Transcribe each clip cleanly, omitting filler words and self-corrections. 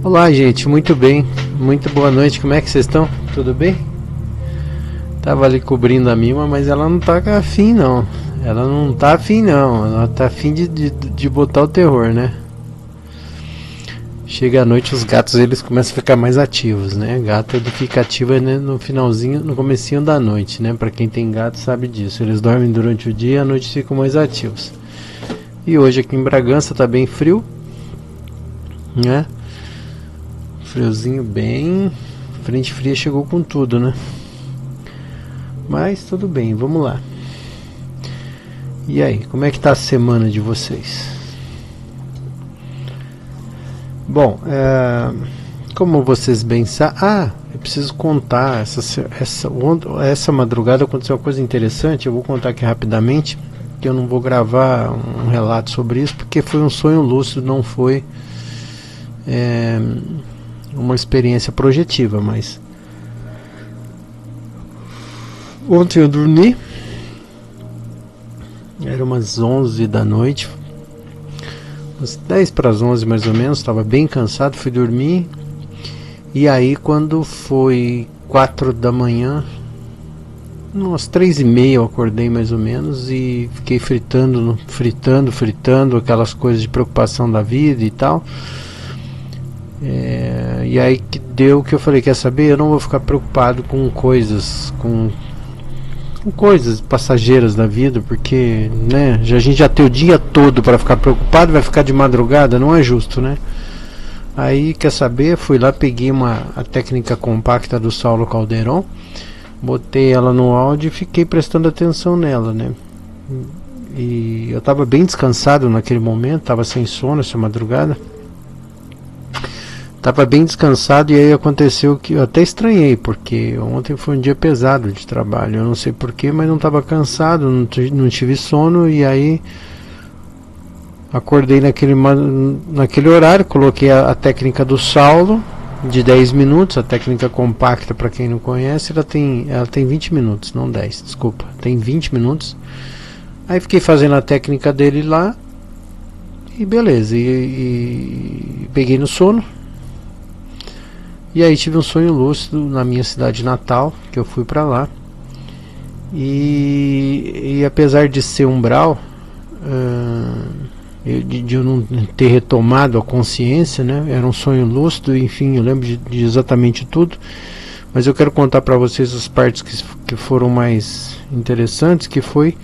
Olá, gente, muito bem, muito boa noite, como é que vocês estão? Tudo bem? Tava ali cobrindo a Mima, mas ela não tá afim não. Ela não tá afim não, ela tá afim de botar o terror, né? Chega à noite, os gatos eles começam a ficar mais ativos, né? Gato ele fica ativo, né, no finalzinho, no comecinho da noite, né? Pra quem tem gato sabe disso, eles dormem durante o dia e à noite ficam mais ativos. E hoje aqui em Bragança tá bem frio, né? Friozinho bem. Frente fria chegou com tudo, né? Mas tudo bem, vamos lá. E aí, como é que tá a semana de vocês? Bom, como vocês bem sabem... eu preciso contar. Essa madrugada aconteceu uma coisa interessante. Eu vou contar aqui rapidamente, que eu não vou gravar um relato sobre isso, porque foi um sonho lúcido, não foi uma experiência projetiva, mas ontem eu dormi, era umas 11 da noite, umas 10 para as 11 mais ou menos, estava bem cansado, fui dormir, e aí quando foi 4 da manhã, umas 3:30 eu acordei mais ou menos, e fiquei fritando, aquelas coisas de preocupação da vida e tal. E aí que deu que eu falei, quer saber, eu não vou ficar preocupado com coisas passageiras da vida, porque, né, a gente já tem o dia todo para ficar preocupado, vai ficar de madrugada, não é justo, né? Aí, quer saber, fui lá, peguei a técnica compacta do Saulo Calderon, botei ela no áudio e fiquei prestando atenção nela, né? E eu estava bem descansado naquele momento, estava sem sono essa madrugada. Tava bem descansado, e aí aconteceu que eu até estranhei, porque ontem foi um dia pesado de trabalho, eu não sei porquê, mas não estava cansado, não tive sono, e aí acordei naquele horário, coloquei a técnica do Saulo de 10 minutos, a técnica compacta, para quem não conhece, ela tem 20 minutos, não 10, desculpa, tem 20 minutos. Aí fiquei fazendo a técnica dele lá, e beleza, e peguei no sono. E aí tive um sonho lúcido na minha cidade natal, que eu fui pra lá. E apesar de ser umbral, de eu não ter retomado a consciência, né? Era um sonho lúcido, enfim, eu lembro de exatamente tudo. Mas eu quero contar pra vocês as partes que foram mais interessantes, que foi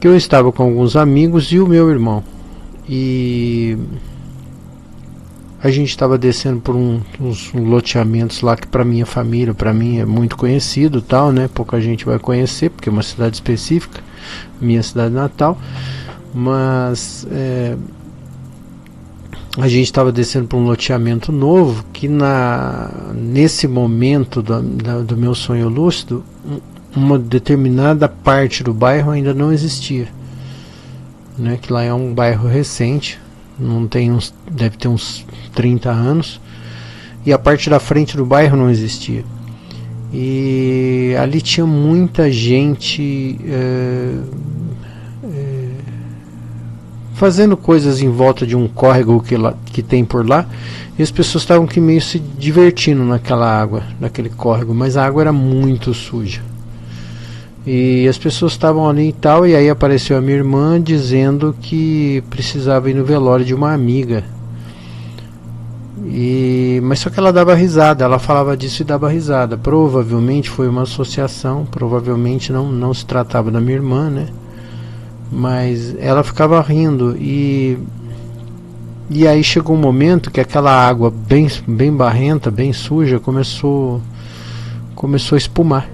que eu estava com alguns amigos e o meu irmão. E a gente estava descendo por uns loteamentos lá que para minha família, para mim é muito conhecido, tal, né? Pouca gente vai conhecer porque é uma cidade específica, minha cidade natal. Mas a gente estava descendo por um loteamento novo que nesse momento do meu sonho lúcido, uma determinada parte do bairro ainda não existia, né? Que lá é um bairro recente. Não tem deve ter uns 30 anos, e a parte da frente do bairro não existia, e ali tinha muita gente fazendo coisas em volta de um córrego que tem por lá, e as pessoas estavam que meio se divertindo naquela água, naquele córrego, mas a água era muito suja. E as pessoas estavam ali e tal, e aí apareceu a minha irmã dizendo que precisava ir no velório de uma amiga. Mas só que ela dava risada, ela falava disso e dava risada. Provavelmente foi uma associação, provavelmente não se tratava da minha irmã, né? Mas ela ficava rindo, e aí chegou um momento que aquela água bem barrenta, bem suja, começou a espumar.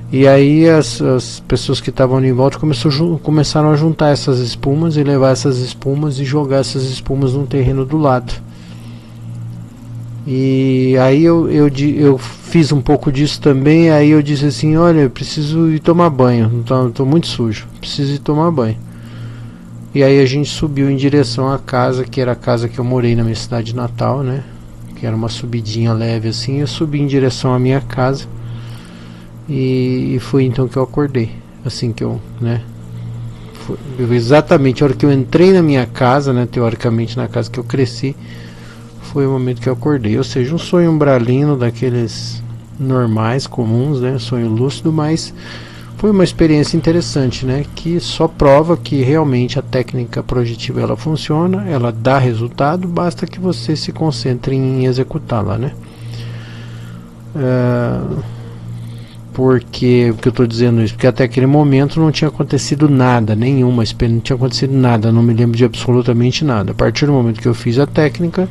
E aí as pessoas que estavam ali em volta começaram a juntar essas espumas e levar essas espumas e jogar essas espumas num terreno do lado. E aí eu fiz um pouco disso também. Aí eu disse assim, olha, eu preciso ir tomar banho, estou muito sujo, preciso ir tomar banho. E aí a gente subiu em direção à casa, que era a casa que eu morei na minha cidade natal, né? Que era uma subidinha leve assim. Eu subi em direção à minha casa. E foi então que eu acordei, assim que eu, né, exatamente a hora que eu entrei na minha casa, né, teoricamente na casa que eu cresci, foi o momento que eu acordei. Ou seja, um sonho umbralino daqueles normais, comuns, né? Sonho lúcido, mas foi uma experiência interessante, né? Que só prova que realmente a técnica projetiva ela funciona, ela dá resultado, basta que você se concentre em executá-la, né? Por que eu estou dizendo isso? Porque até aquele momento não tinha acontecido nada, nenhuma experiência, não tinha acontecido nada, não me lembro de absolutamente nada. A partir do momento que eu fiz a técnica,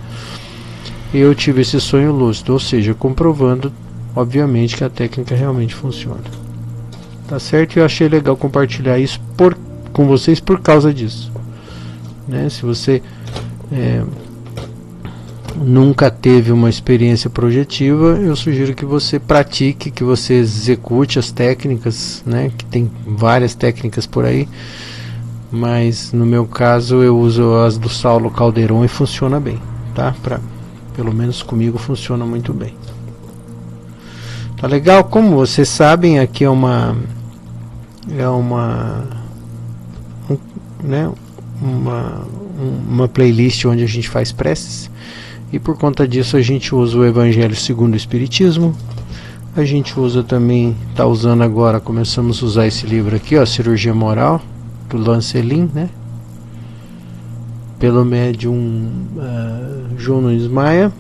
eu tive esse sonho lúcido, ou seja, comprovando, obviamente, que a técnica realmente funciona. Tá certo? E eu achei legal compartilhar isso com vocês por causa disso, né? Se você nunca teve uma experiência projetiva, eu sugiro que você pratique, que você execute as técnicas, né? Que tem várias técnicas por aí, mas no meu caso eu uso as do Saulo Calderon e funciona bem, tá? Pelo menos comigo funciona muito bem. Tá legal? Como vocês sabem, aqui é uma playlist onde a gente faz preces. E por conta disso a gente usa o Evangelho segundo o Espiritismo. A gente usa também, está usando agora, começamos a usar esse livro aqui, ó, Cirurgia Moral, do Lancelin, né? Pelo médium João Nunes Maia.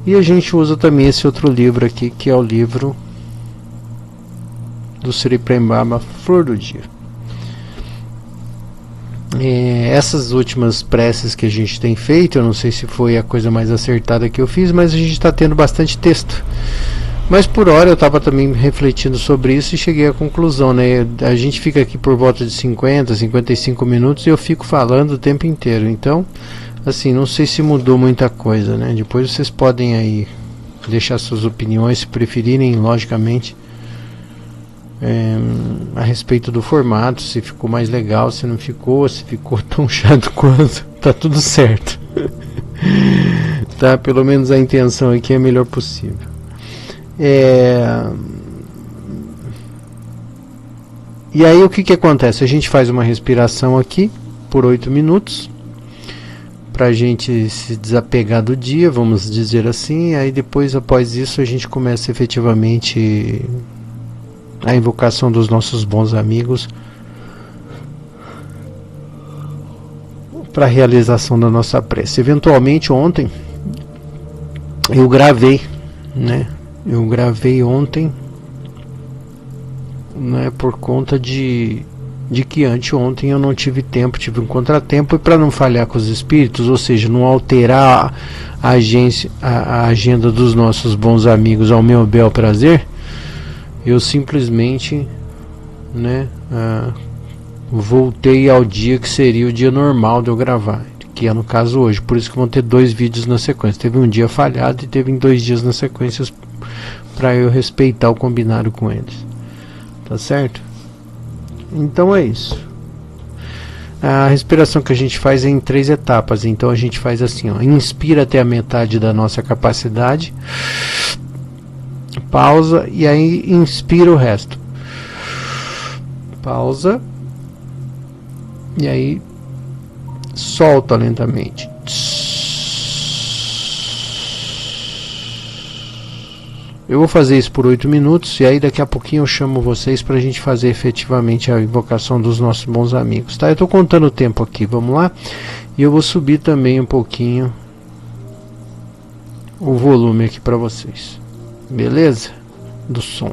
E a gente usa também esse outro livro aqui, que é o livro do Sri Prem Baba, Flor do Dia. Essas últimas preces que a gente tem feito, eu não sei se foi a coisa mais acertada que eu fiz, mas a gente está tendo bastante texto. Mas por hora eu estava também refletindo sobre isso e cheguei à conclusão, né? A gente fica aqui por volta de 50, 55 minutos e eu fico falando o tempo inteiro. Então, assim, não sei se mudou muita coisa, né? Depois vocês podem aí deixar suas opiniões, se preferirem, logicamente, a respeito do formato, se ficou mais legal, se não ficou, se ficou tão chato quanto, tá tudo certo. Tá, pelo menos a intenção aqui é a melhor possível. E aí o que acontece? A gente faz uma respiração aqui por 8 minutos pra gente se desapegar do dia, vamos dizer assim. Aí depois, após isso, a gente começa efetivamente a invocação dos nossos bons amigos para a realização da nossa prece. Eventualmente ontem eu gravei, né? Eu gravei ontem, né? Por conta de que anteontem eu não tive tempo, tive um contratempo, e para não falhar com os espíritos, ou seja, não alterar a agenda dos nossos bons amigos ao meu bel prazer, eu simplesmente, né, voltei ao dia que seria o dia normal de eu gravar, que é no caso hoje. Por isso que vão ter 2 vídeos na sequência. Teve um dia falhado e teve 2 dias na sequência, para eu respeitar o combinado com eles. Tá certo? Então é isso. A respiração que a gente faz é em 3 etapas. Então a gente faz assim, ó, inspira até a metade da nossa capacidade, pausa e aí inspira o resto. Pausa e aí solta lentamente. Eu vou fazer isso por 8 minutos e aí daqui a pouquinho eu chamo vocês para a gente fazer efetivamente a invocação dos nossos bons amigos, tá? Eu estou contando o tempo aqui, vamos lá? E eu vou subir também um pouquinho o volume aqui para vocês. Beleza? Do som.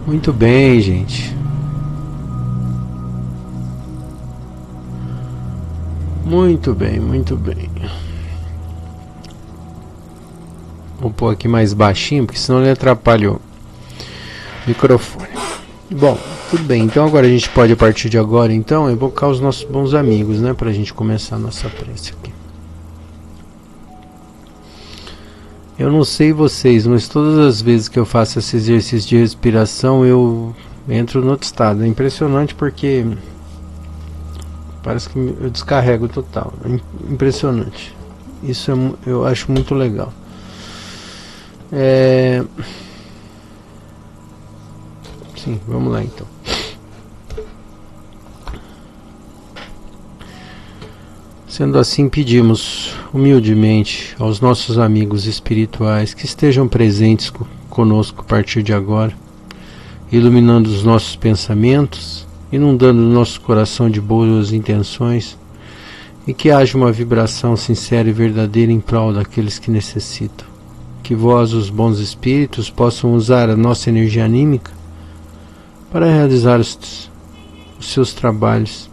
Muito bem, gente. Muito bem, muito bem. Vou pôr aqui mais baixinho, porque senão ele atrapalha o microfone. Bom, tudo bem. Então agora a gente pode, a partir de agora, então, evocar os nossos bons amigos, né? Pra gente começar a nossa prece aqui. Eu não sei vocês, mas todas as vezes que eu faço esse exercício de respiração, eu entro no outro estado. É impressionante porque parece que eu descarrego total. É impressionante. Isso eu acho muito legal. Sim, vamos lá então. Sendo assim, pedimos humildemente aos nossos amigos espirituais que estejam presentes conosco a partir de agora, iluminando os nossos pensamentos, inundando o nosso coração de boas intenções, e que haja uma vibração sincera e verdadeira em prol daqueles que necessitam, que vós, os bons espíritos, possam usar a nossa energia anímica para realizar os seus trabalhos,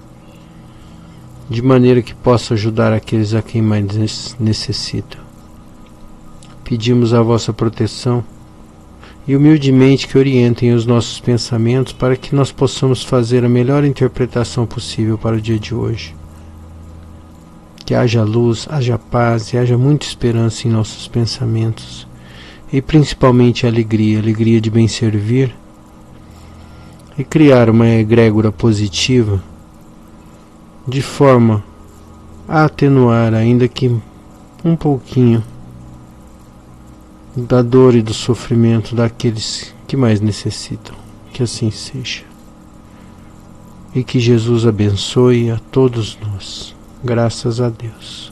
de maneira que possa ajudar aqueles a quem mais necessitam. Pedimos a vossa proteção e humildemente que orientem os nossos pensamentos para que nós possamos fazer a melhor interpretação possível para o dia de hoje. Que haja luz, haja paz e haja muita esperança em nossos pensamentos e principalmente alegria de bem servir e criar uma egrégora positiva de forma a atenuar ainda que um pouquinho da dor e do sofrimento daqueles que mais necessitam. Que assim seja. E que Jesus abençoe a todos nós. Graças a Deus.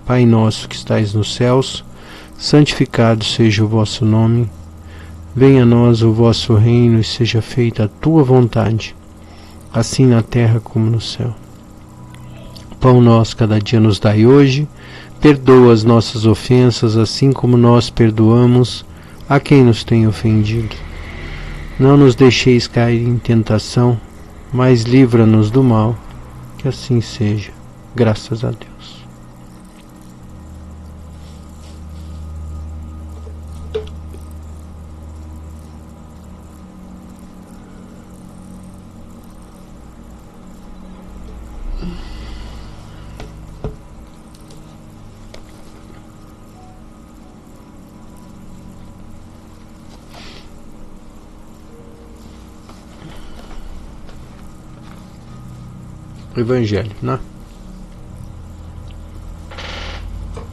Pai nosso que estais nos céus, santificado seja o vosso nome. Venha a nós o vosso reino e seja feita a tua vontade, assim na terra como no céu. O pão nosso cada dia nos dai hoje. Perdoa as nossas ofensas, assim como nós perdoamos a quem nos tem ofendido. Não nos deixeis cair em tentação, mas livra-nos do mal. Que assim seja. Graças a Deus. Evangelho, né?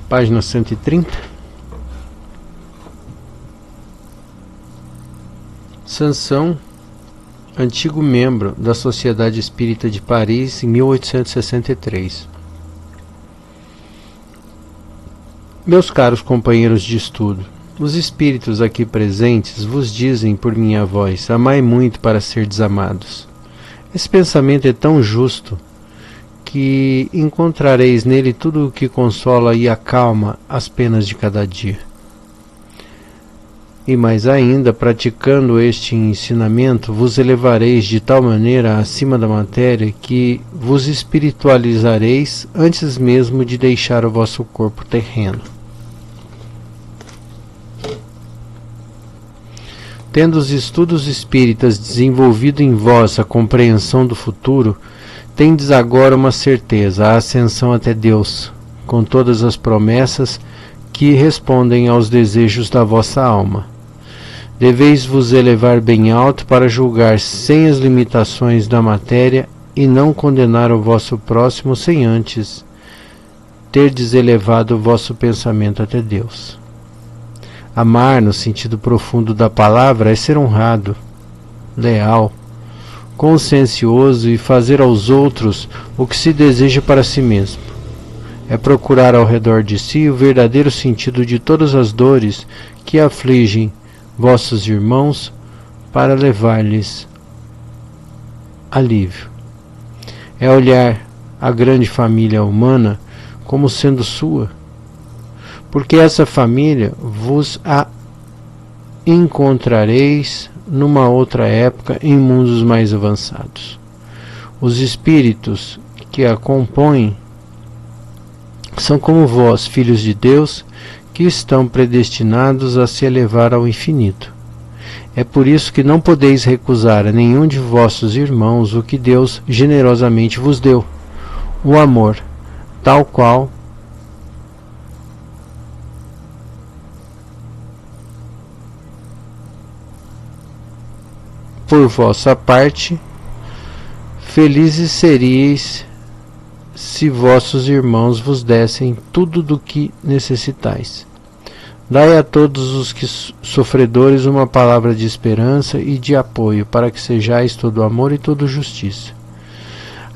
Página 130. Sansão, antigo membro da Sociedade Espírita de Paris em 1863. Meus caros companheiros de estudo, os espíritos aqui presentes vos dizem por minha voz: amai muito para ser desamados. Esse pensamento é tão justo que encontrareis nele tudo o que consola e acalma as penas de cada dia. E mais ainda, praticando este ensinamento, vos elevareis de tal maneira acima da matéria que vos espiritualizareis antes mesmo de deixar o vosso corpo terreno. Tendo os estudos espíritas desenvolvido em vós a compreensão do futuro, tendes agora uma certeza, a ascensão até Deus, com todas as promessas que respondem aos desejos da vossa alma. Deveis vos elevar bem alto para julgar sem as limitações da matéria e não condenar o vosso próximo sem antes terdes elevado o vosso pensamento até Deus. Amar, no sentido profundo da palavra, é ser honrado, leal, consciencioso e fazer aos outros o que se deseja para si mesmo. É procurar ao redor de si o verdadeiro sentido de todas as dores que afligem vossos irmãos para levar-lhes alívio. É olhar a grande família humana como sendo sua, porque essa família vos a encontrareis numa outra época em mundos mais avançados. Os espíritos que a compõem são como vós, filhos de Deus, que estão predestinados a se elevar ao infinito. É por isso que não podeis recusar a nenhum de vossos irmãos o que Deus generosamente vos deu, o amor, tal qual por vossa parte, felizes seríeis se vossos irmãos vos dessem tudo do que necessitais. Dai a todos os que sofredores uma palavra de esperança e de apoio, para que sejais todo amor e toda justiça.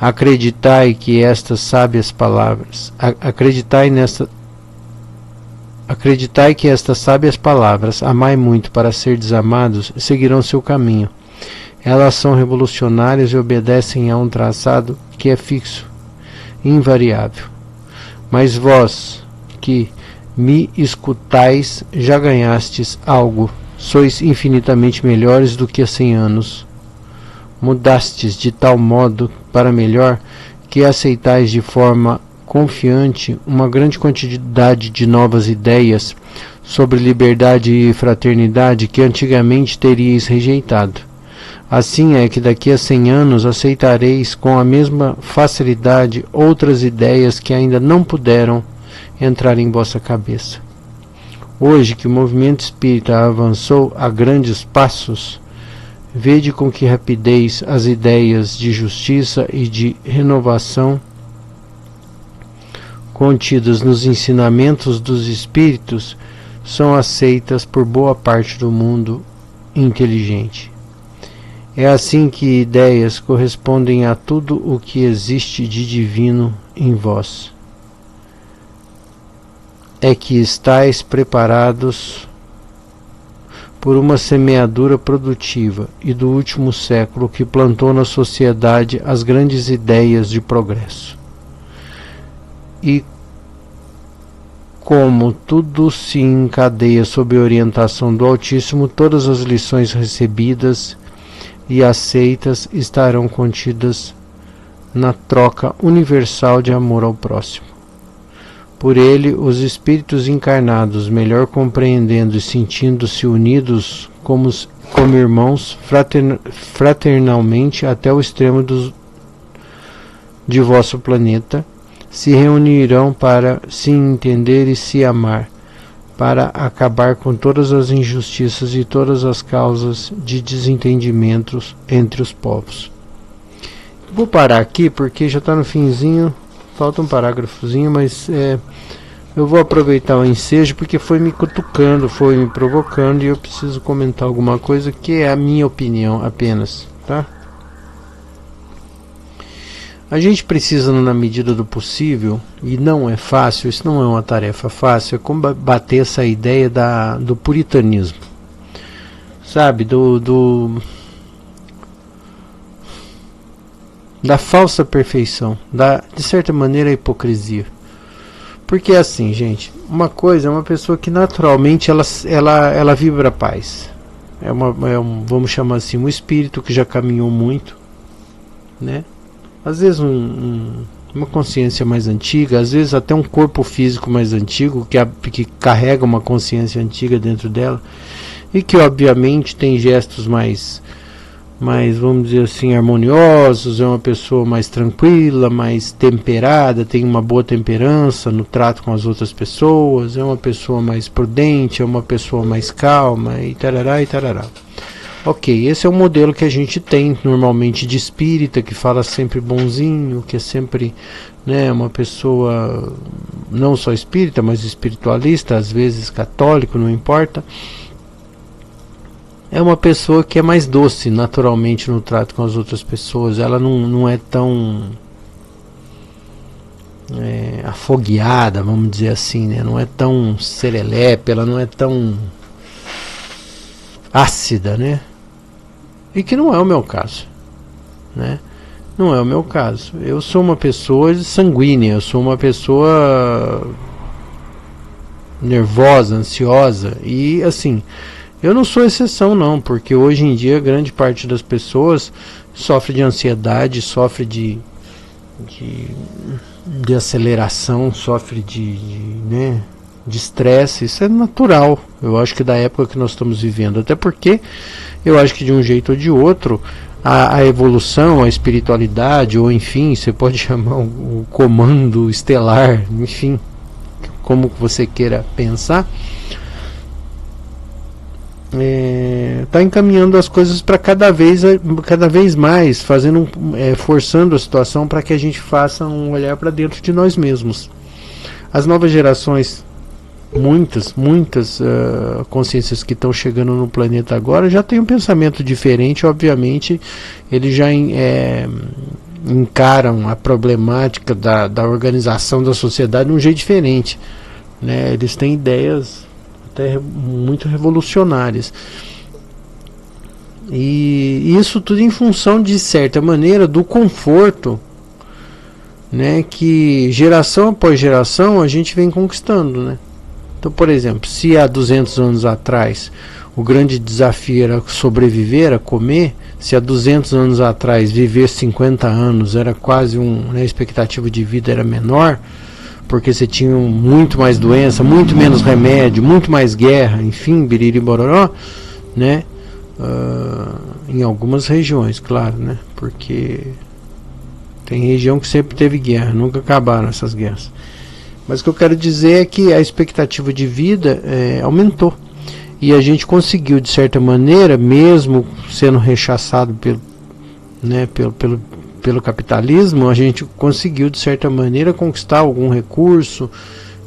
Acreditai que estas sábias palavras, acreditai que estas sábias palavras, amai muito para ser desamados, seguirão seu caminho. Elas são revolucionárias e obedecem a um traçado que é fixo, invariável. Mas vós, que, me escutais, já ganhastes algo. Sois infinitamente melhores do que há 100 anos. Mudastes de tal modo para melhor que aceitais de forma confiante uma grande quantidade de novas ideias sobre liberdade e fraternidade que antigamente teríeis rejeitado. Assim é que daqui a 100 anos aceitareis com a mesma facilidade outras ideias que ainda não puderam entrar em vossa cabeça. Hoje que o movimento espírita avançou a grandes passos, vede com que rapidez as ideias de justiça e de renovação contidas nos ensinamentos dos espíritos são aceitas por boa parte do mundo inteligente. É assim que ideias correspondem a tudo o que existe de divino em vós. É que estáis preparados por uma semeadura produtiva e do último século que plantou na sociedade as grandes ideias de progresso. E como tudo se encadeia sob a orientação do Altíssimo, todas as lições recebidas e aceitas estarão contidas na troca universal de amor ao próximo. Por ele, os espíritos encarnados, melhor compreendendo e sentindo-se unidos como irmãos fraternalmente até o extremo de vosso planeta, se reunirão para se entender e se amar, para acabar com todas as injustiças e todas as causas de desentendimentos entre os povos. Vou parar aqui porque já está no finzinho. Falta um parágrafozinho, mas eu vou aproveitar o ensejo porque foi me cutucando, foi me provocando e eu preciso comentar alguma coisa que é a minha opinião apenas, tá? A gente precisa, na medida do possível, e não é fácil, isso não é uma tarefa fácil, é combater essa ideia do puritanismo, sabe, da falsa perfeição, de certa maneira a hipocrisia. Porque assim, gente, uma coisa é uma pessoa que naturalmente ela vibra a paz. Vamos chamar assim, um espírito que já caminhou muito, né? Às vezes uma consciência mais antiga, às vezes até um corpo físico mais antigo, que carrega uma consciência antiga dentro dela, e que obviamente tem gestos mais, vamos dizer assim, harmoniosos, é uma pessoa mais tranquila, mais temperada, tem uma boa temperança no trato com as outras pessoas, é uma pessoa mais prudente, é uma pessoa mais calma, e tarará e tarará. Ok, esse é o modelo que a gente tem normalmente de espírita, que fala sempre bonzinho, que é sempre, né, uma pessoa não só espírita, mas espiritualista, às vezes católico, não importa. É uma pessoa que é mais doce naturalmente no trato com as outras pessoas. Ela não é tão afogueada, vamos dizer assim, né? Não é tão serelepe, ela não é tão ácida, né? E que não é o meu caso, né? Não é o meu caso. Eu sou uma pessoa sanguínea, eu sou uma pessoa nervosa, ansiosa e assim, eu não sou exceção não, porque hoje em dia grande parte das pessoas sofre de ansiedade, sofre de aceleração, sofre de estresse. Isso é natural, eu acho que da época que nós estamos vivendo, até porque eu acho que de um jeito ou de outro a evolução, a espiritualidade, ou enfim, você pode chamar o comando estelar, enfim, como você queira pensar, está encaminhando as coisas para cada vez mais, forçando a situação para que a gente faça um olhar para dentro de nós mesmos. As novas gerações, muitas consciências que estão chegando no planeta agora já têm um pensamento diferente. Obviamente eles já encaram a problemática da organização da sociedade de um jeito diferente, né? Eles têm ideias até muito revolucionárias, e isso tudo em função, de certa maneira, do conforto, né, que geração após geração a gente vem conquistando, né? Então, por exemplo, se há 200 anos atrás o grande desafio era sobreviver, era comer, se há 200 anos atrás viver 50 anos era quase né, a expectativa de vida era menor, porque você tinha muito mais doença, muito menos remédio, muito mais guerra, enfim, biriri bororó, né? Em algumas regiões, claro, né? Porque tem região que sempre teve guerra, nunca acabaram essas guerras. Mas o que eu quero dizer é que a expectativa de vida aumentou. E a gente conseguiu, de certa maneira, mesmo sendo rechaçado pelo capitalismo, a gente conseguiu, de certa maneira, conquistar algum recurso.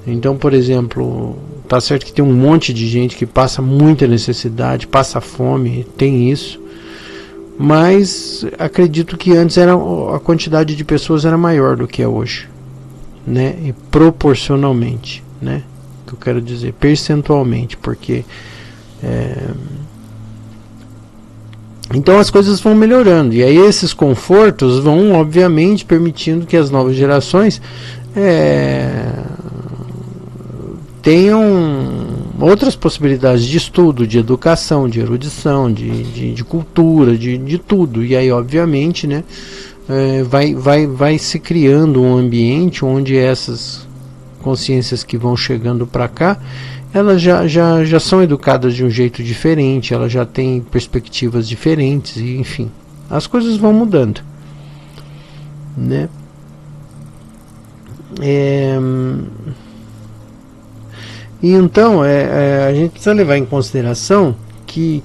Então, por exemplo, tá certo que tem um monte de gente que passa muita necessidade, passa fome, tem isso. Mas acredito que antes a quantidade de pessoas era maior do que é hoje, né? E proporcionalmente, né? Que eu quero dizer, percentualmente, porque então as coisas vão melhorando, e aí esses confortos vão obviamente permitindo que as novas gerações tenham outras possibilidades de estudo, de educação, de erudição, de cultura, de tudo. E aí obviamente, né, vai se criando um ambiente onde essas consciências que vão chegando para cá, elas já são educadas de um jeito diferente, elas já têm perspectivas diferentes, e enfim, as coisas vão mudando, né? E então a gente precisa levar em consideração que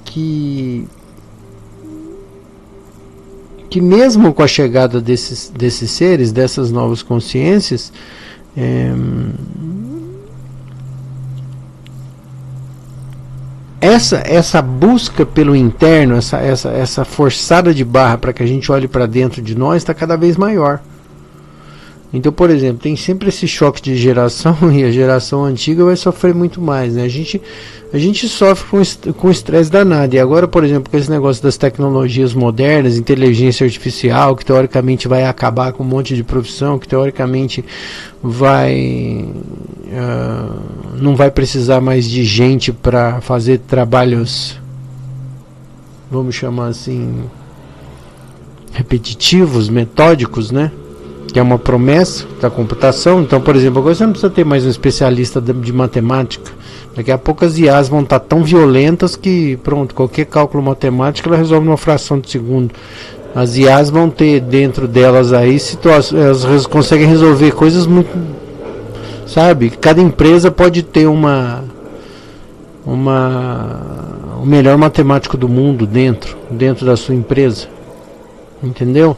mesmo com a chegada desses seres, dessas novas consciências, essa busca pelo interno, essa forçada de barra para que a gente olhe para dentro de nós está cada vez maior. Então, por exemplo, tem sempre esse choque de geração, e a geração antiga vai sofrer muito mais, né? A gente sofre com estresse danado. E agora, por exemplo, com esse negócio das tecnologias modernas, inteligência artificial, que teoricamente vai acabar com um monte de profissão, que teoricamente não vai precisar mais de gente para fazer trabalhos, vamos chamar assim, repetitivos, metódicos, né? Que é uma promessa da computação. Então, por exemplo, agora você não precisa ter mais um especialista de matemática. Daqui a pouco as IAs vão estar tão violentas que, pronto, qualquer cálculo matemático ela resolve numa fração de segundo. As IAs vão ter dentro delas aí elas conseguem resolver coisas muito, sabe? Cada empresa pode ter o melhor matemático do mundo dentro da sua empresa, entendeu?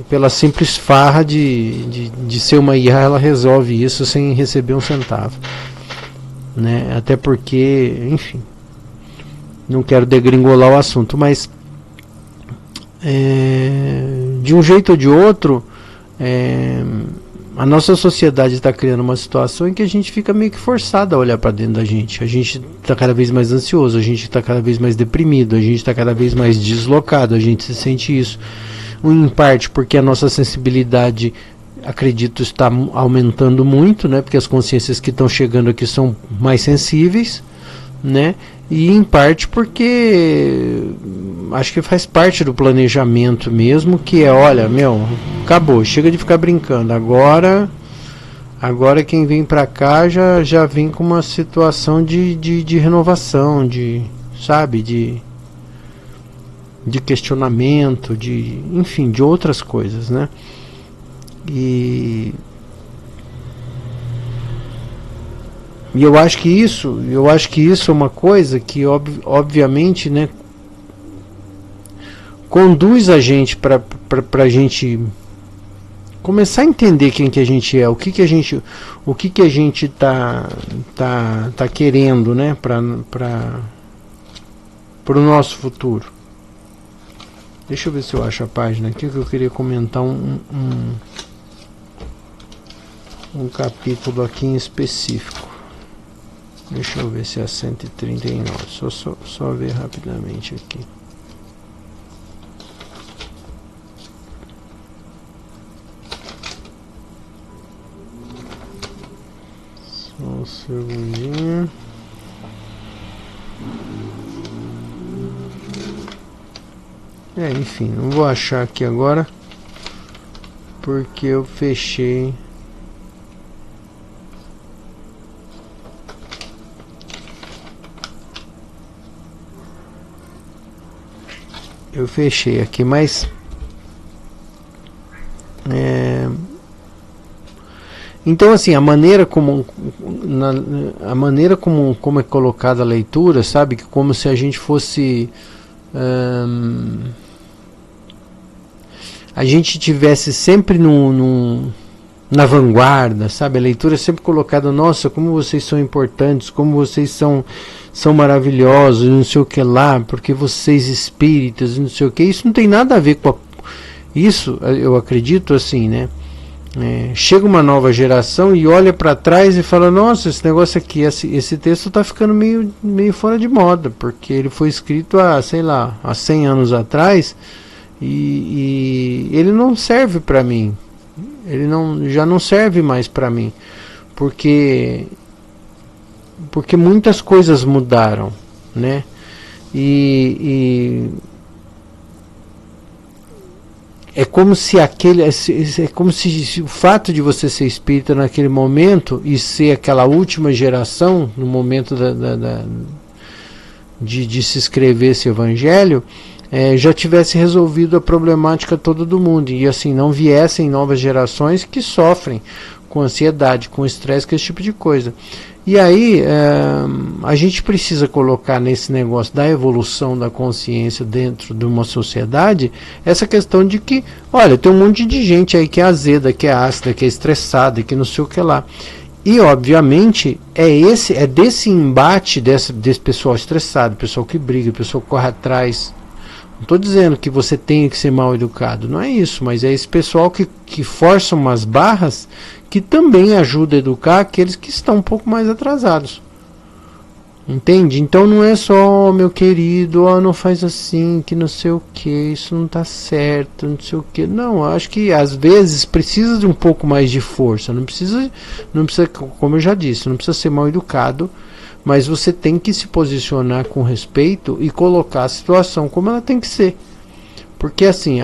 Pela simples farra de ser uma IA, ela resolve isso sem receber um centavo, né? Até porque, enfim, não quero degringolar o assunto, mas de um jeito ou de outro, a nossa sociedade está criando uma situação em que a gente fica meio que forçado a olhar para dentro da gente. A gente está cada vez mais ansioso, a gente está cada vez mais deprimido, a gente está cada vez mais deslocado, a gente se sente isso. Em parte porque a nossa sensibilidade, acredito, está aumentando muito, né? Porque as consciências que estão chegando aqui são mais sensíveis, né? E em parte porque acho que faz parte do planejamento mesmo, que olha, acabou, chega de ficar brincando, agora quem vem para cá já vem com uma situação de renovação, sabe, de questionamento, enfim, de outras coisas, né? E eu acho que isso é uma coisa que obviamente, né, conduz a gente para a gente começar a entender quem que a gente é, o que a gente tá querendo, né, para o nosso futuro. Deixa eu ver se eu acho a página aqui, que eu queria comentar um capítulo aqui em específico. Deixa eu ver se é 139. Só ver rapidamente aqui. Só Um segundinho. Enfim, não vou achar aqui agora, porque eu fechei. Eu fechei aqui, mas então assim, a maneira como como é colocada a leitura, sabe, que como se a gente fosse a gente tivesse sempre na vanguarda, sabe? A leitura é sempre colocada, nossa, como vocês são importantes, como vocês são maravilhosos, não sei o que lá, porque vocês espíritas, não sei o que. Isso não tem nada a ver com isso, eu acredito assim, né? Chega uma nova geração e olha para trás e fala, nossa, esse negócio aqui, esse texto está ficando meio fora de moda, porque ele foi escrito há 100 anos atrás, e ele não serve para mim, já não serve mais para mim, porque muitas coisas mudaram, né? É como se o fato de você ser espírita naquele momento e ser aquela última geração no momento de se escrever esse evangelho, já tivesse resolvido a problemática toda do mundo, e assim não viessem novas gerações que sofrem com ansiedade, com estresse, com esse tipo de coisa. E aí a gente precisa colocar nesse negócio da evolução da consciência dentro de uma sociedade essa questão de que, olha, tem um monte de gente aí que é azeda, que é ácida, que é estressada, que não sei o que lá. E obviamente é desse embate desse pessoal estressado, pessoal que briga, pessoal que corre atrás. Não estou dizendo que você tenha que ser mal educado, não é isso, mas é esse pessoal que força umas barras que também ajuda a educar aqueles que estão um pouco mais atrasados. Entende? Então não é só, meu querido, não faz assim, que não sei o que, isso não está certo, não sei o que. Não, eu acho que às vezes precisa de um pouco mais de força, não precisa, como eu já disse, não precisa ser mal educado, mas você tem que se posicionar com respeito e colocar a situação como ela tem que ser. Porque assim,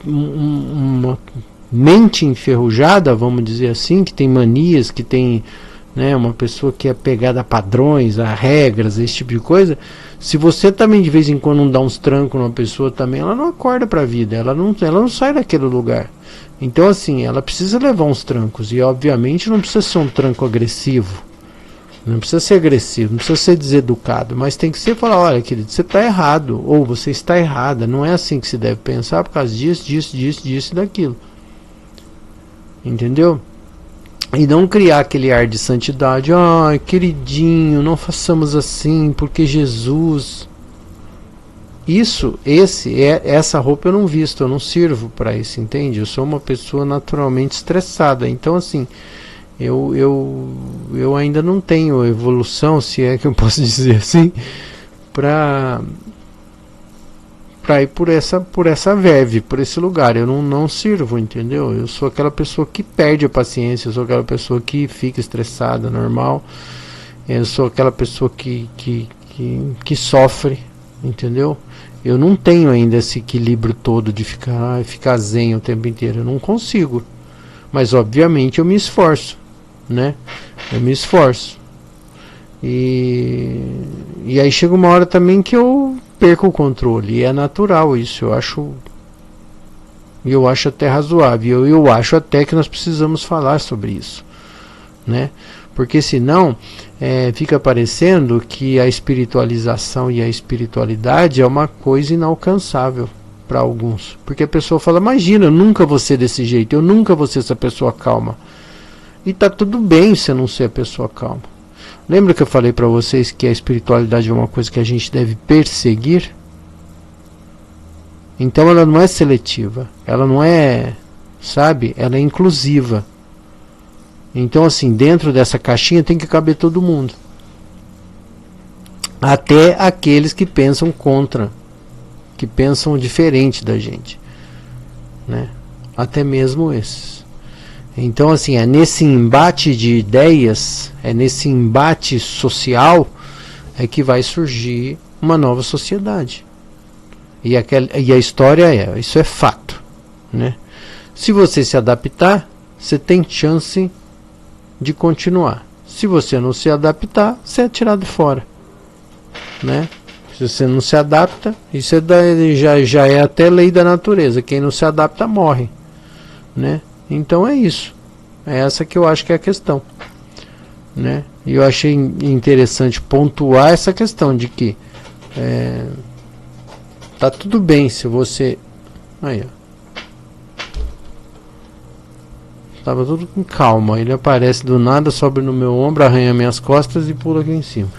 uma mente enferrujada, vamos dizer assim, que tem manias, que tem, né, uma pessoa que é pegada a padrões, a regras, esse tipo de coisa, se você também de vez em quando não dá uns trancos numa pessoa também, ela não acorda para a vida, ela não sai daquele lugar. Então assim, ela precisa levar uns trancos, e obviamente não precisa ser um tranco agressivo. Não precisa ser agressivo, não precisa ser deseducado, mas tem que ser falar, olha, querido, você está errado, ou você está errada, não é assim que se deve pensar por causa disso e daquilo. Entendeu? E não criar aquele ar de santidade, ai, queridinho, não façamos assim, porque Jesus... Essa roupa eu não visto, eu não sirvo para isso, entende? Eu sou uma pessoa naturalmente estressada, então assim... Eu ainda não tenho evolução, se é que eu posso dizer assim, para ir por essa verve, por esse lugar. Eu não sirvo, entendeu? Eu sou aquela pessoa que perde a paciência, eu sou aquela pessoa que fica estressada, normal. Eu sou aquela pessoa que sofre, entendeu? Eu não tenho ainda esse equilíbrio todo de ficar zen o tempo inteiro, eu não consigo. Mas obviamente eu me esforço, né? Eu me esforço. E aí chega uma hora também que eu perco o controle, e é natural isso, eu acho até razoável, eu acho até que nós precisamos falar sobre isso, né? Porque senão fica parecendo que a espiritualização e a espiritualidade é uma coisa inalcançável para alguns, porque a pessoa fala, imagina, eu nunca vou ser desse jeito, eu nunca vou ser essa pessoa calma. E tá tudo bem você não ser a pessoa calma. Lembra que eu falei para vocês que a espiritualidade é uma coisa que a gente deve perseguir? Então ela não é seletiva, ela não é, sabe, ela é inclusiva. Então assim, dentro dessa caixinha tem que caber todo mundo, até aqueles que pensam contra, que pensam diferente da gente, né? Até mesmo esses. Então, assim, é nesse embate de ideias, é nesse embate social, é que vai surgir uma nova sociedade. E a história isso é fato, né? Se você se adaptar, você tem chance de continuar. Se você não se adaptar, você é tirado fora, né? Se você não se adapta, isso já é até lei da natureza. Quem não se adapta morre, né? Então é isso. É essa que eu acho que é a questão, né? E eu achei interessante pontuar essa questão de que tá tudo bem se você... Aí, ó. Tava tudo com calma. Ele aparece do nada, sobe no meu ombro, arranha minhas costas e pula aqui em cima.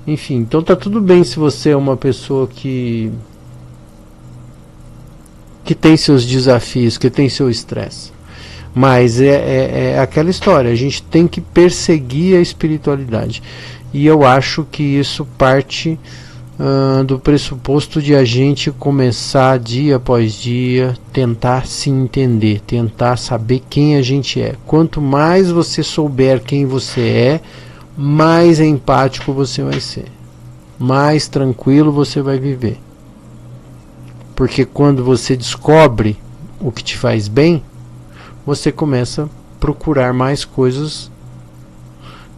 Enfim, então tá tudo bem se você é uma pessoa que tem seus desafios, que tem seu estresse. Mas é aquela história, a gente tem que perseguir a espiritualidade. E eu acho que isso parte do pressuposto de a gente começar dia após dia, tentar se entender, tentar saber quem a gente é. Quanto mais você souber quem você é, mais empático você vai ser, mais tranquilo você vai viver. Porque quando você descobre o que te faz bem, você começa a procurar mais coisas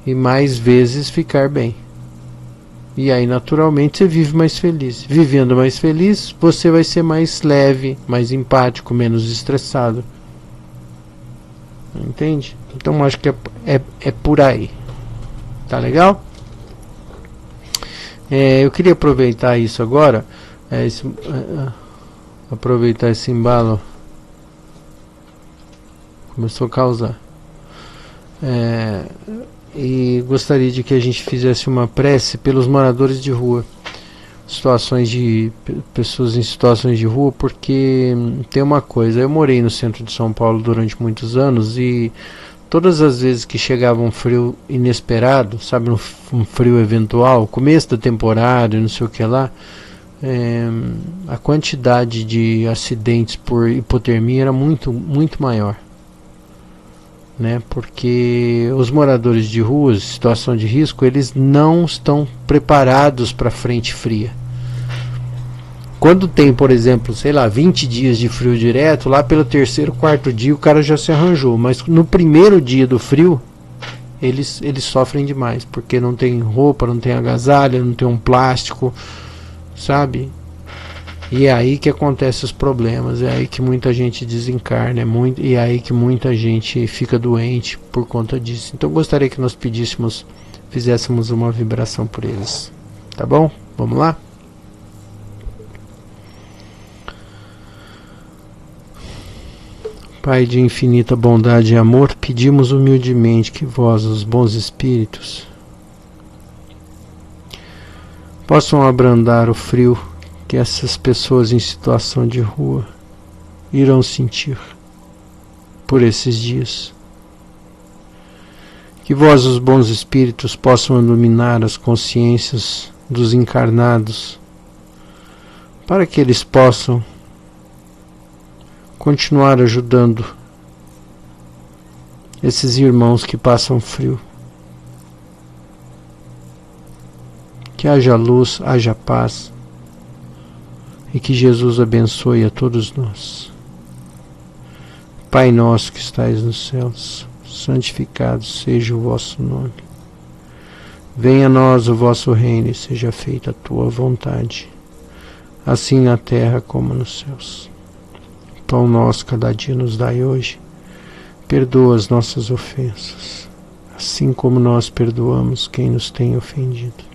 e mais vezes ficar bem. E aí naturalmente você vive mais feliz. Vivendo mais feliz, você vai ser mais leve, mais empático, menos estressado. Entende? Então acho que é por aí. Tá legal? Eu queria aproveitar isso agora. Aproveitar esse embalo. Começou a causar. E gostaria de que a gente fizesse uma prece pelos moradores de rua, pessoas em situações de rua, porque tem uma coisa, eu morei no centro de São Paulo durante muitos anos e todas as vezes que chegava um frio inesperado, sabe, um frio eventual, começo da temporada, não sei o que lá, a quantidade de acidentes por hipotermia era muito, muito maior. Né, porque os moradores de ruas, situação de risco, eles não estão preparados para frente fria. Quando tem, por exemplo, sei lá, 20 dias de frio direto, lá pelo terceiro, quarto dia o cara já se arranjou, mas no primeiro dia do frio eles sofrem demais, porque não tem roupa, não tem agasalho, não tem um plástico, sabe? E é aí que acontecem os problemas, é aí que muita gente desencarna, e é aí que muita gente fica doente por conta disso. Então eu gostaria que nós fizéssemos uma vibração por eles. Tá bom? Vamos lá? Pai de infinita bondade e amor, pedimos humildemente que vós, os bons espíritos, possam abrandar o frio que essas pessoas em situação de rua irão sentir por esses dias. Que vós, os bons espíritos, possam iluminar as consciências dos encarnados, para que eles possam continuar ajudando esses irmãos que passam frio. Que haja luz, haja paz, e que Jesus abençoe a todos nós. Pai nosso que estais nos céus, santificado seja o vosso nome. Venha a nós o vosso reino e seja feita a tua vontade, assim na terra como nos céus. Pão nosso cada dia nos dai hoje. Perdoa as nossas ofensas, assim como nós perdoamos quem nos tem ofendido.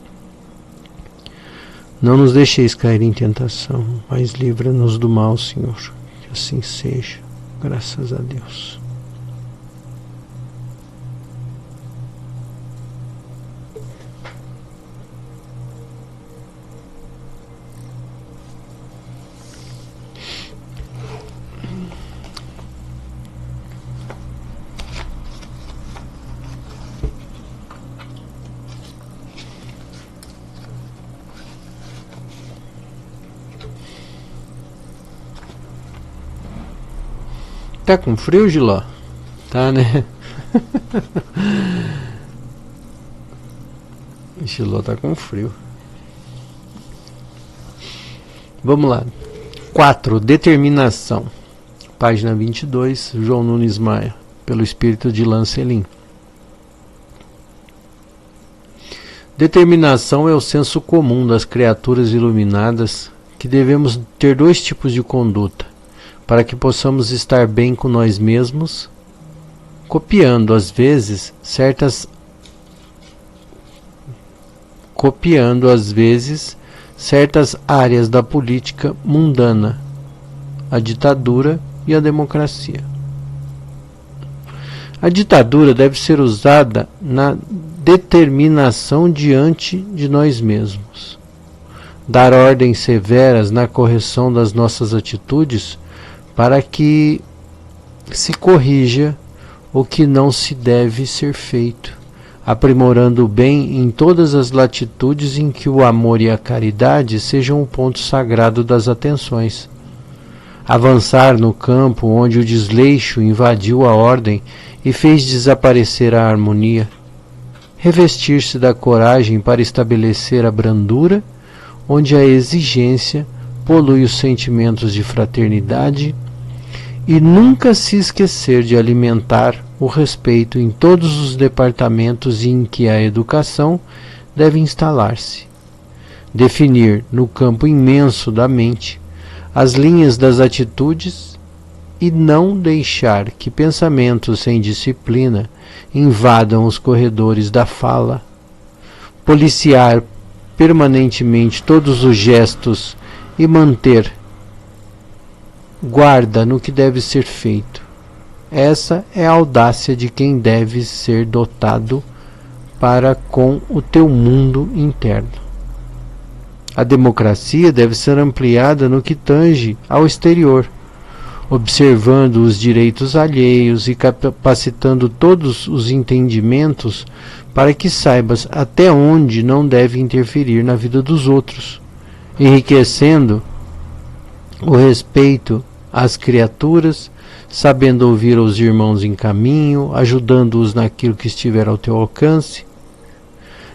Não nos deixeis cair em tentação, mas livra-nos do mal, Senhor. Que assim seja. Graças a Deus. Tá com frio, Giló? Tá, né? Giló tá com frio. Vamos lá. 4. Determinação. Página 22, João Nunes Maia, pelo espírito de Lancelin. Determinação é o senso comum das criaturas iluminadas que devemos ter dois tipos de conduta, para que possamos estar bem com nós mesmos, copiando às vezes certas áreas da política mundana, a ditadura e a democracia. A ditadura deve ser usada na determinação diante de nós mesmos. Dar ordens severas na correção das nossas atitudes para que se corrija o que não se deve ser feito, aprimorando o bem em todas as latitudes em que o amor e a caridade sejam o ponto sagrado das atenções. Avançar no campo onde o desleixo invadiu a ordem e fez desaparecer a harmonia. Revestir-se da coragem para estabelecer a brandura onde a exigência polui os sentimentos de fraternidade e nunca se esquecer de alimentar o respeito em todos os departamentos em que a educação deve instalar-se. Definir no campo imenso da mente as linhas das atitudes e não deixar que pensamentos sem disciplina invadam os corredores da fala. Policiar permanentemente todos os gestos e manter guarda no que deve ser feito. Essa é a audácia de quem deve ser dotado para com o teu mundo interno. A democracia deve ser ampliada no que tange ao exterior, observando os direitos alheios e capacitando todos os entendimentos para que saibas até onde não deve interferir na vida dos outros, enriquecendo o respeito às criaturas, sabendo ouvir os irmãos em caminho, ajudando-os naquilo que estiver ao teu alcance.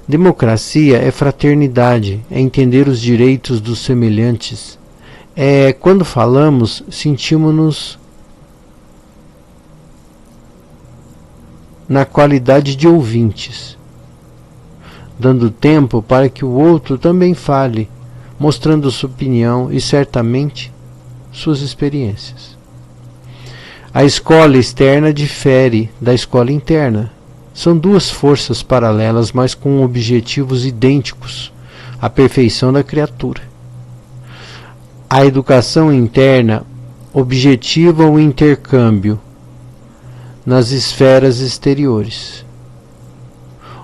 Democracia é fraternidade, é entender os direitos dos semelhantes. Quando falamos, sentimos-nos na qualidade de ouvintes, dando tempo para que o outro também fale, mostrando sua opinião e certamente suas experiências. A escola externa difere da escola interna. São duas forças paralelas, mas com objetivos idênticos: a perfeição da criatura. A educação interna objetiva o intercâmbio nas esferas exteriores.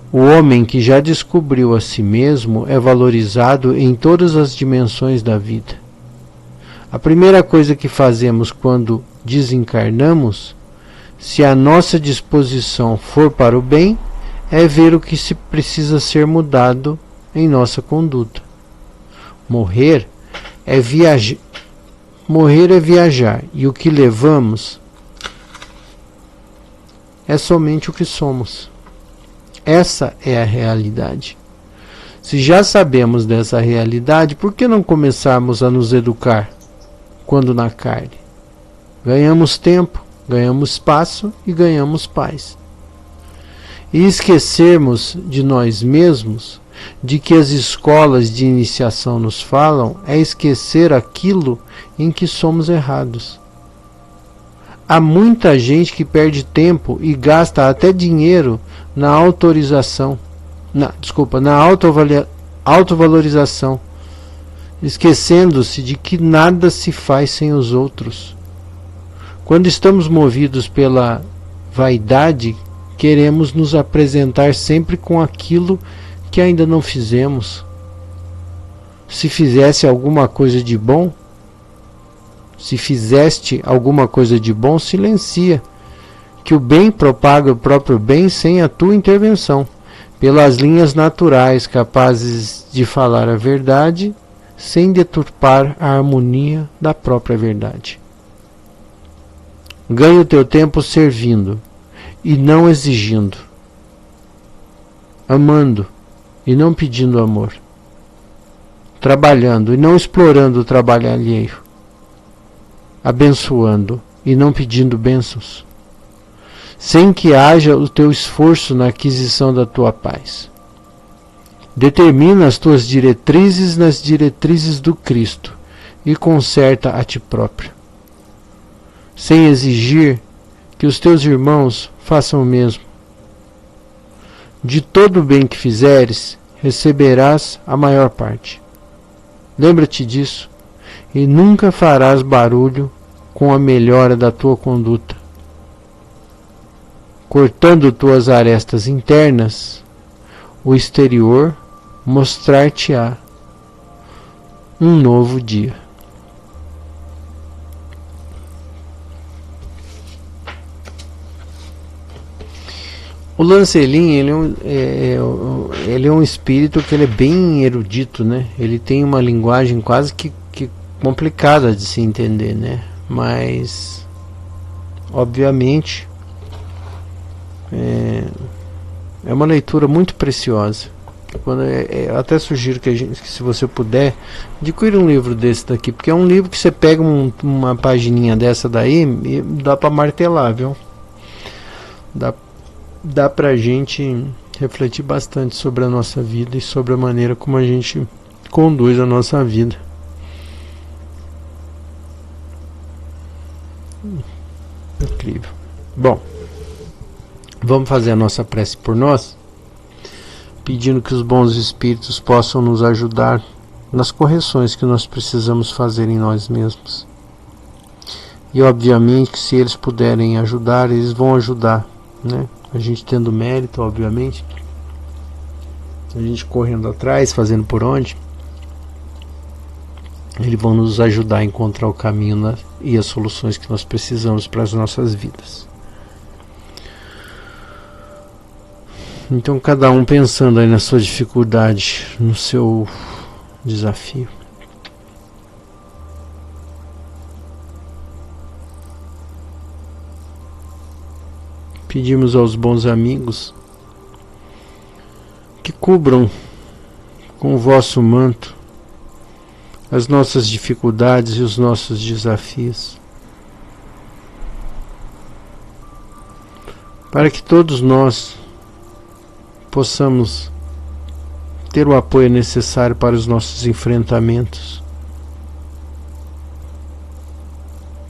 O homem que já descobriu a si mesmo é valorizado em todas as dimensões da vida. A primeira coisa que fazemos quando desencarnamos, se a nossa disposição for para o bem, é ver o que se precisa ser mudado em nossa conduta. Morrer é viajar, e o que levamos é somente o que somos. Essa é a realidade. Se já sabemos dessa realidade, por que não começarmos a nos educar quando na carne? Ganhamos tempo, ganhamos espaço e ganhamos paz. E esquecermos de nós mesmos, de que as escolas de iniciação nos falam, é esquecer aquilo em que somos errados. Há muita gente que perde tempo e gasta até dinheiro na autovalorização, esquecendo-se de que nada se faz sem os outros. Quando estamos movidos pela vaidade, queremos nos apresentar sempre com aquilo que ainda não fizemos. Se fizeste alguma coisa de bom, silencia, que o bem propaga o próprio bem sem a tua intervenção, pelas linhas naturais capazes de falar a verdade, sem deturpar a harmonia da própria verdade. Ganhe o teu tempo servindo e não exigindo, amando e não pedindo amor, trabalhando e não explorando o trabalho alheio, abençoando e não pedindo bênçãos, sem que haja o teu esforço na aquisição da tua paz. Determina as tuas diretrizes nas diretrizes do Cristo e conserta a ti próprio, sem exigir que os teus irmãos façam o mesmo. De todo o bem que fizeres, receberás a maior parte. Lembra-te disso, e nunca farás barulho com a melhora da tua conduta, cortando tuas arestas internas, o exterior mostrar-te-á um novo dia. O Lancelin, ele é um espírito que ele é bem erudito, né? Ele tem uma linguagem quase que complicada de se entender, né? Mas, obviamente, é uma leitura muito preciosa. Eu até sugiro que se você puder, adquira um livro desse daqui, porque é um livro que você pega uma pagininha dessa daí e dá para martelar, viu? Dá pra gente refletir bastante sobre a nossa vida e sobre a maneira como a gente conduz a nossa vida. Incrível. Bom, vamos fazer a nossa prece por nós, pedindo que os bons espíritos possam nos ajudar nas correções que nós precisamos fazer em nós mesmos. E obviamente que se eles puderem ajudar, eles vão ajudar, né? A gente tendo mérito, obviamente, a gente correndo atrás, fazendo por onde, eles vão nos ajudar a encontrar o caminho e as soluções que nós precisamos para as nossas vidas. Então, cada um pensando aí na sua dificuldade, no seu desafio. Pedimos aos bons amigos que cubram com o vosso manto as nossas dificuldades e os nossos desafios, para que todos nós possamos ter o apoio necessário para os nossos enfrentamentos.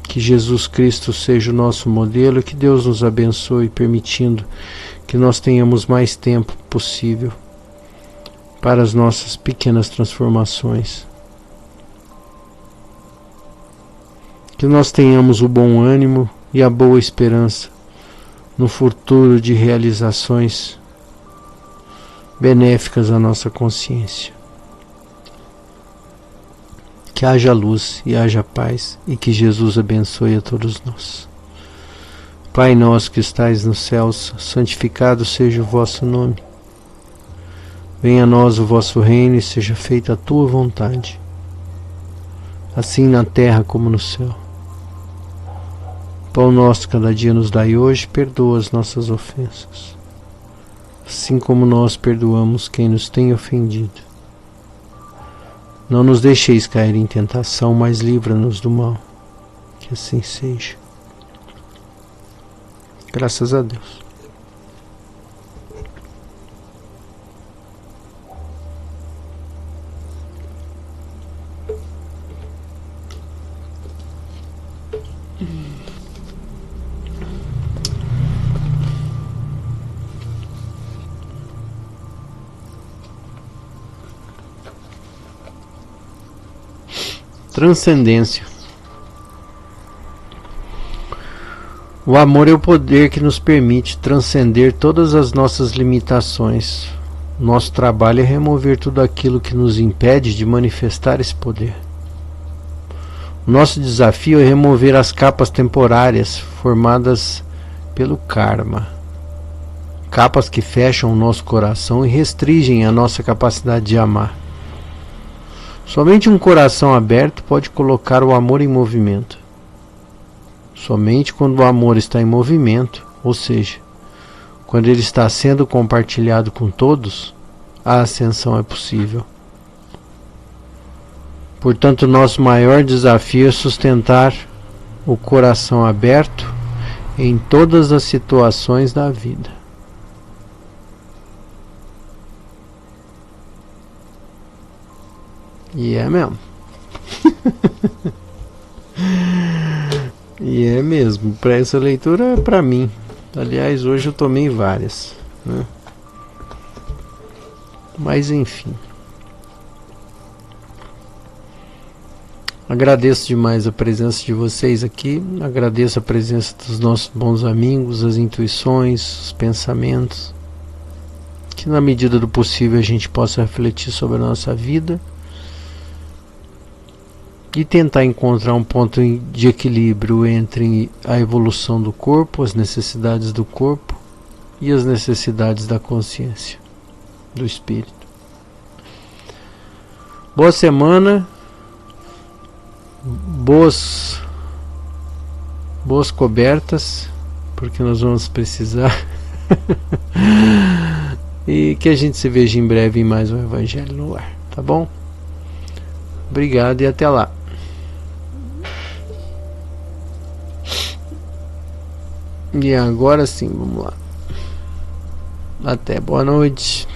Que Jesus Cristo seja o nosso modelo e que Deus nos abençoe, permitindo que nós tenhamos mais tempo possível para as nossas pequenas transformações. Que nós tenhamos o bom ânimo e a boa esperança no futuro de realizações benéficas à nossa consciência. Que haja luz e haja paz e que Jesus abençoe a todos nós. Pai nosso que estais nos céus, santificado seja o vosso nome. Venha a nós o vosso reino e seja feita a tua vontade, assim na terra como no céu. Pão nosso cada dia nos dai hoje, perdoa as nossas ofensas, assim como nós perdoamos quem nos tem ofendido. Não nos deixeis cair em tentação, mas livra-nos do mal. Que assim seja. Graças a Deus. Transcendência. O amor é o poder que nos permite transcender todas as nossas limitações. Nosso trabalho é remover tudo aquilo que nos impede de manifestar esse poder. O nosso desafio é remover as capas temporárias formadas pelo karma. Capas que fecham o nosso coração e restringem a nossa capacidade de amar. Somente um coração aberto pode colocar o amor em movimento. Somente quando o amor está em movimento, ou seja, quando ele está sendo compartilhado com todos, a ascensão é possível. Portanto, nosso maior desafio é sustentar o coração aberto em todas as situações da vida. E é mesmo. E é mesmo. Para essa leitura é para mim. Aliás, hoje eu tomei várias, né? Mas enfim. Agradeço demais a presença de vocês aqui. Agradeço a presença dos nossos bons amigos, as intuições, os pensamentos. Que na medida do possível a gente possa refletir sobre a nossa vida e tentar encontrar um ponto de equilíbrio entre a evolução do corpo, as necessidades do corpo e as necessidades da consciência, do espírito. Boa semana, boas cobertas, porque nós vamos precisar. E que a gente se veja em breve em mais um Evangelho no Ar, tá bom? Obrigado e até lá. E agora sim, vamos lá. Até, boa noite.